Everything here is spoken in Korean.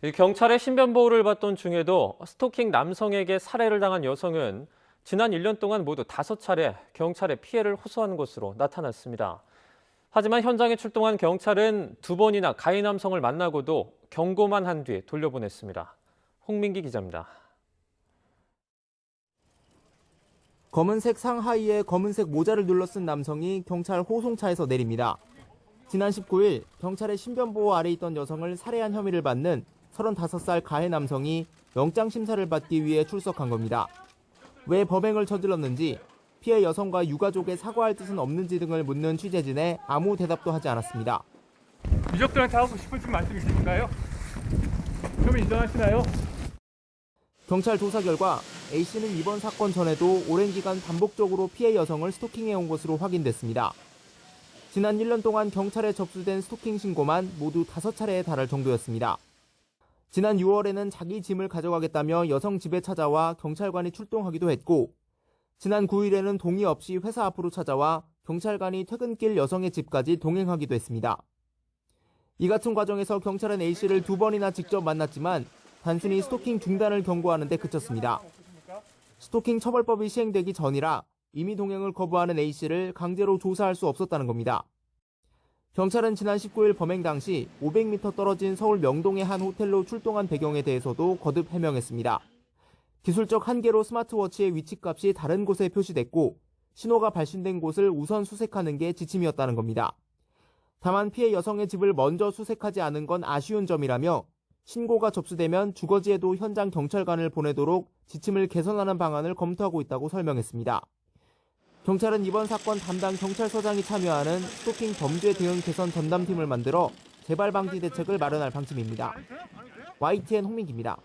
이 경찰의 신변 보호를 받던 중에도 스토킹 남성에게 살해를 당한 여성은 지난 1년 동안 모두 5차례 경찰에 피해를 호소한 것으로 나타났습니다. 하지만 현장에 출동한 경찰은 2번이나 가해 남성을 만나고도 경고만 한 뒤 돌려보냈습니다. 홍민기 기자입니다. 검은색 상하의에 검은색 모자를 눌러쓴 남성이 경찰 호송차에서 내립니다. 지난 19일 경찰의 신변보호 아래 있던 여성을 살해한 혐의를 받는 35살 가해 남성이 영장 심사를 받기 위해 출석한 겁니다. 왜 범행을 저질렀는지, 피해 여성과 유가족에 사과할 뜻은 없는지 등을 묻는 취재진에 아무 대답도 하지 않았습니다. 유족들한테 하고 싶으신 말씀 있으신가요? 혐의 인정하시나요? 경찰 조사 결과 A씨는 이번 사건 전에도 오랜 기간 반복적으로 피해 여성을 스토킹해온 것으로 확인됐습니다. 지난 1년 동안 경찰에 접수된 스토킹 신고만 모두 5차례에 달할 정도였습니다. 지난 6월에는 자기 짐을 가져가겠다며 여성 집에 찾아와 경찰관이 출동하기도 했고, 지난 9일에는 동의 없이 회사 앞으로 찾아와 경찰관이 퇴근길 여성의 집까지 동행하기도 했습니다. 이 같은 과정에서 경찰은 A씨를 2번이나 직접 만났지만 단순히 스토킹 중단을 경고하는 데 그쳤습니다. 스토킹 처벌법이 시행되기 전이라 이미 동행을 거부하는 A씨를 강제로 조사할 수 없었다는 겁니다. 경찰은 지난 19일 범행 당시 500m 떨어진 서울 명동의 한 호텔로 출동한 배경에 대해서도 거듭 해명했습니다. 기술적 한계로 스마트워치의 위치값이 다른 곳에 표시됐고 신호가 발신된 곳을 우선 수색하는 게 지침이었다는 겁니다. 다만 피해 여성의 집을 먼저 수색하지 않은 건 아쉬운 점이라며 신고가 접수되면 주거지에도 현장 경찰관을 보내도록 지침을 개선하는 방안을 검토하고 있다고 설명했습니다. 경찰은 이번 사건 담당 경찰서장이 참여하는 스토킹 범죄 대응 개선 전담팀을 만들어 재발 방지 대책을 마련할 방침입니다. YTN 홍민기입니다.